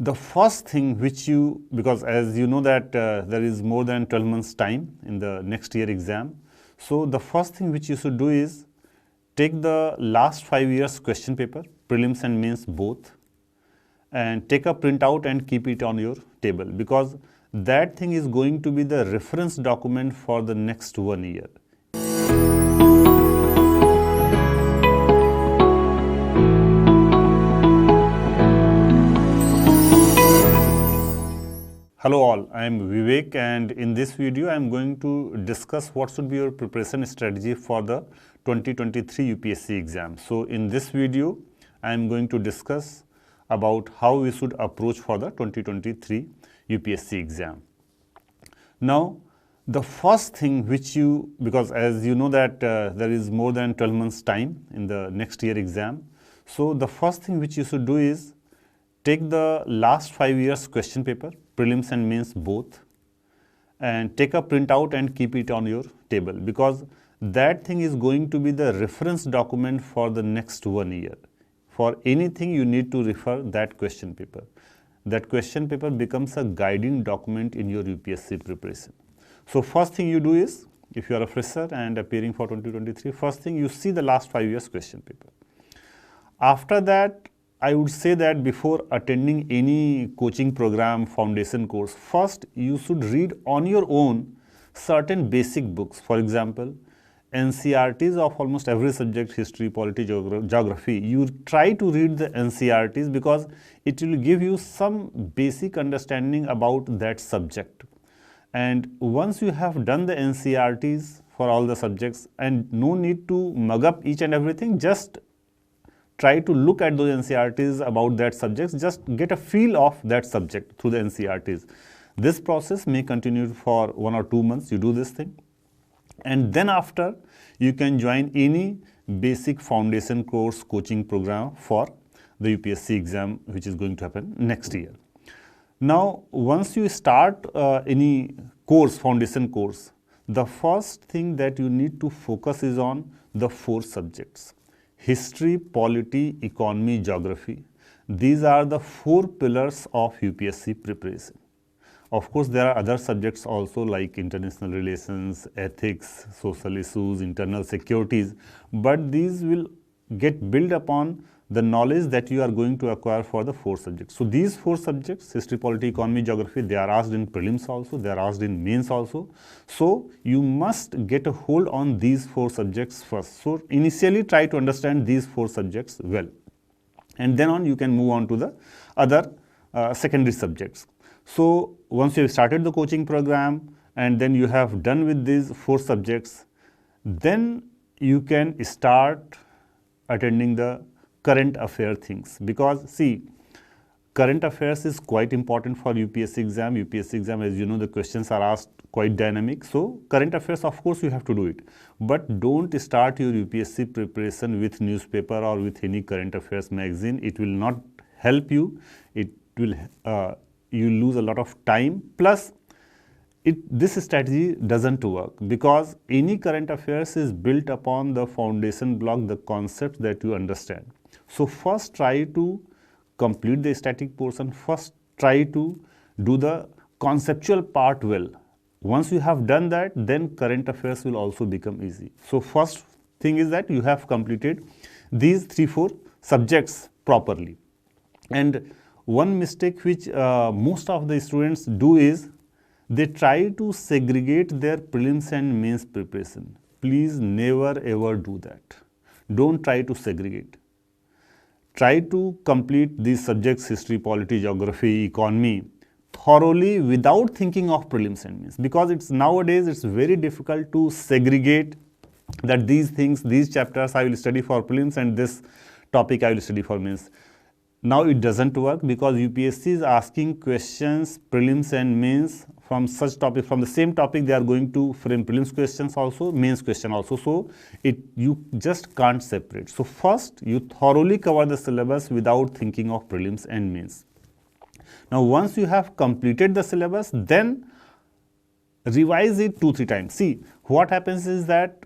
The first thing which you, because as you know that there is more than 12 months time in the next year exam. So the first thing which you should do is take the last 5 years question paper, prelims and mains both, and take a printout and keep it on your table, because that thing is going to be the reference document for the next 1 year. Hello all, I am Vivek, and in this video I am going to discuss what should be your preparation strategy for the 2023 UPSC exam. So in this video I am going to discuss about how we should approach for the 2023 UPSC exam. Now the first thing which you, because as you know that there is more than 12 months time in the next year exam. So the first thing which you should do is take the last 5 years question paper, prelims and mains both, and take a printout and keep it on your table, because that thing is going to be the reference document for the next 1 year. For anything you need to refer that question paper. That question paper becomes a guiding document in your UPSC preparation. So first thing you do is, if you are a fresher and appearing for 2023, first thing you see the last 5 years question paper. After that, I would say that before attending any coaching program, foundation course, first you should read on your own certain basic books. For example, NCERTs of almost every subject, history, polity, geography. You try to read the NCERTs because it will give you some basic understanding about that subject. And once you have done the NCERTs for all the subjects, and no need to mug up each and everything, just try to look at those NCERTs about that subject, just get a feel of that subject through the NCERTs. This process may continue for 1 or 2 months, you do this thing. And then after, you can join any basic foundation course coaching program for the UPSC exam, which is going to happen next year. Now, once you start any course, foundation course, the first thing that you need to focus is on the 4 subjects. History, polity, economy, geography. These are the 4 pillars of UPSC preparation. Of course, there are other subjects also like international relations, ethics, social issues, internal securities, but these will get built upon the knowledge that you are going to acquire for the 4 subjects. So these 4 subjects, history, polity, economy, geography, they are asked in prelims also, they are asked in mains also. So you must get a hold on these 4 subjects first. So initially try to understand these 4 subjects well. And then on you can move on to the other secondary subjects. So once you have started the coaching program and then you have done with these 4 subjects, then you can start attending the current affair things, because see, current affairs is quite important for UPSC exam. UPSC exam, as you know, the questions are asked quite dynamic. So current affairs, of course, you have to do it, but don't start your UPSC preparation with newspaper or with any current affairs magazine. It will not help you. It will you lose a lot of time. Plus, this strategy doesn't work, because any current affairs is built upon the foundation block, the concepts that you understand. So first try to complete the static portion, first try to do the conceptual part well. Once you have done that, then current affairs will also become easy. So first thing is that you have completed these 3-4 subjects properly. And one mistake which most of the students do is they try to segregate their prelims and mains preparation. Please never ever do that. Don't try to segregate. Try to complete these subjects, history, polity, geography, economy, thoroughly without thinking of prelims and mains, because nowadays it's very difficult to segregate that these things, these chapters I will study for prelims and this topic I will study for mains. Now it doesn't work, because UPSC is asking questions, prelims and mains from such topic, from the same topic they are going to frame prelims questions also, mains question also. So you just can't separate. So first you thoroughly cover the syllabus without thinking of prelims and mains. Now once you have completed the syllabus, then revise it 2-3 times. See, what happens is that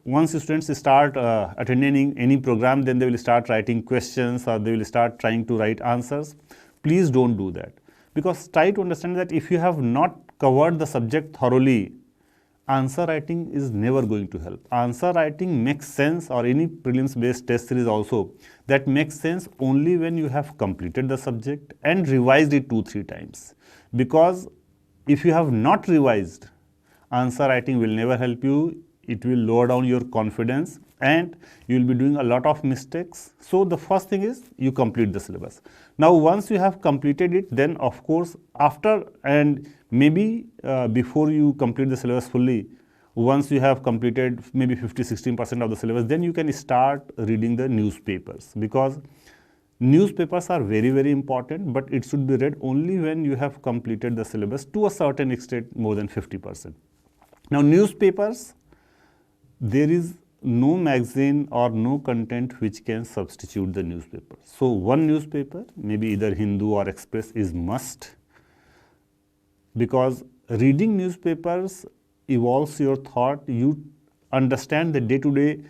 once students start attending any program, then they will start writing questions or they will start trying to write answers. please don't do that. Because try to understand that if you have not covered the subject thoroughly, answer writing is never going to help. Answer writing makes sense, or any prelims based test series also, that makes sense only when you have completed the subject and revised it 2-3 times. Because if you have not revised, answer writing will never help you. It will lower down your confidence and you will be doing a lot of mistakes. So the first thing is you complete the syllabus. Now once you have completed it, then of course after, and maybe before you complete the syllabus fully, once you have completed maybe 50-16% of the syllabus, then you can start reading the newspapers, because newspapers are very, very important, but it should be read only when you have completed the syllabus to a certain extent, more than 50%. Now newspapers, there is no magazine or no content which can substitute the newspaper. So one newspaper, maybe either Hindu or Express, is must, because reading newspapers evolves your thought. You understand the day-to-day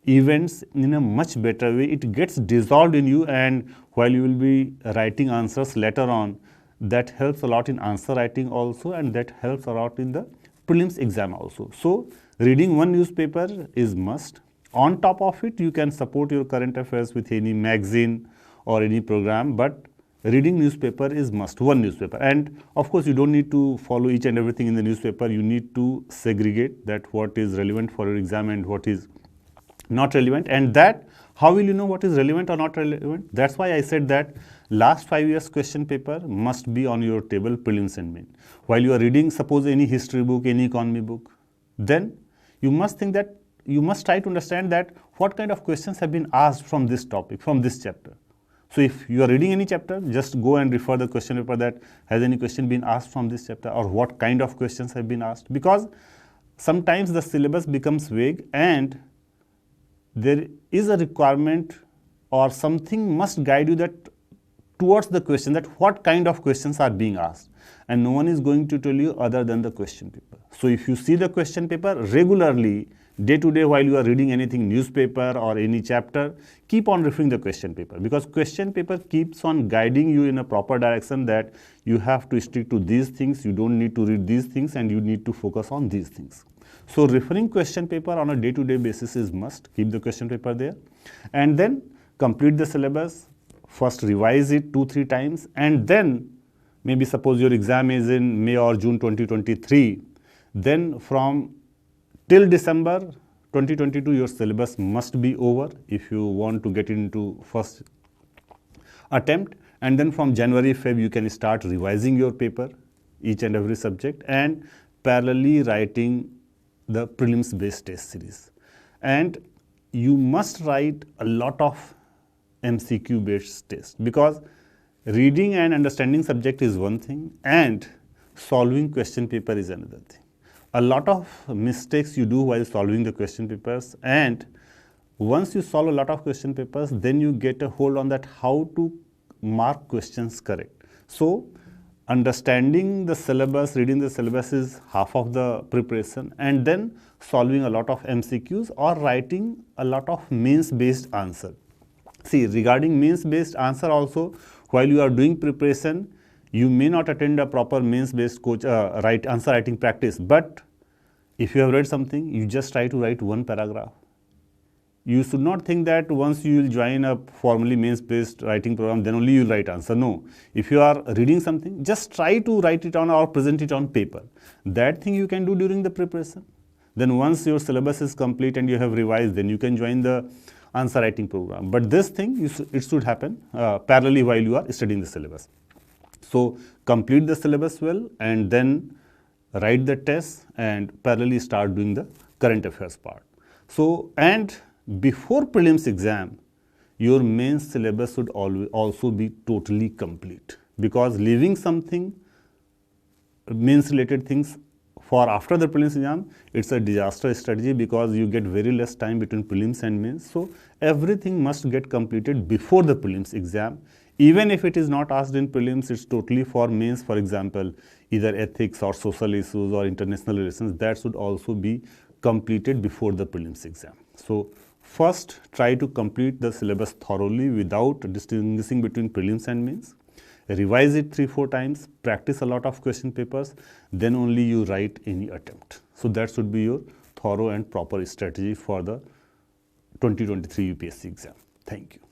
events in a much better way. It gets dissolved in you, and while you will be writing answers later on, that helps a lot in answer writing also, and that helps a lot in the prelims exam also. So reading one newspaper is must. On top of it, you can support your current affairs with any magazine or any program, but reading newspaper is must, one newspaper. And of course, you don't need to follow each and everything in the newspaper. You need to segregate that what is relevant for your exam and what is not relevant. And that, how will you know what is relevant or not relevant? That's why I said that last 5 years question paper must be on your table, prelims and main. While you are reading, suppose any history book, any economy book, then you must think that, you must try to understand that what kind of questions have been asked from this topic, from this chapter. So if you are reading any chapter, just go and refer the question paper that has any question been asked from this chapter, or what kind of questions have been asked. Because sometimes the syllabus becomes vague and there is a requirement or something must guide you that towards the question, that what kind of questions are being asked, and no one is going to tell you other than the question paper. So if you see the question paper regularly, day to day, while you are reading anything, newspaper or any chapter, keep on referring the question paper, because question paper keeps on guiding you in a proper direction, that you have to stick to these things, you don't need to read these things, and you need to focus on these things. So referring question paper on a day-to-day basis is must. Keep the question paper there, and then complete the syllabus. First revise it 2-3 times, and then maybe suppose your exam is in May or June 2023, then from till December 2022 your syllabus must be over if you want to get into first attempt, and then from January, Feb you can start revising your paper, each and every subject, and parallelly writing the prelims based test series. And you must write a lot of MCQ based tests, because reading and understanding subject is one thing and solving question paper is another thing. A lot of mistakes you do while solving the question papers, and once you solve a lot of question papers, then you get a hold on that how to mark questions correct. So understanding the syllabus, reading the syllabus is half of the preparation, and then solving a lot of MCQs or writing a lot of mains based answer. See, regarding mains based answer also, while you are doing preparation, you may not attend a proper mains based answer writing practice, but if you have read something, you just try to write one paragraph. You should not think that once you will join a formally mains based writing program, then only you will write answer. No. If you are reading something, just try to write it on or present it on paper. That thing you can do during the preparation. Then once your syllabus is complete and you have revised, then you can join the answer writing program. But this thing, it should happen parallelly while you are studying the syllabus. So complete the syllabus well, and then write the test and parallelly start doing the current affairs part. So, and before prelims exam, your main syllabus should also be totally complete, because leaving something, mains related things, for after the prelims exam, it's a disaster strategy, because you get very less time between prelims and mains. So everything must get completed before the prelims exam. Even if it is not asked in prelims, it's totally for mains. For example, either ethics or social issues or international relations, that should also be completed before the prelims exam. So first, try to complete the syllabus thoroughly without distinguishing between prelims and mains. revise it 3-4 times, practice a lot of question papers, then only you write any attempt. So that should be your thorough and proper strategy for the 2023 UPSC exam. Thank you.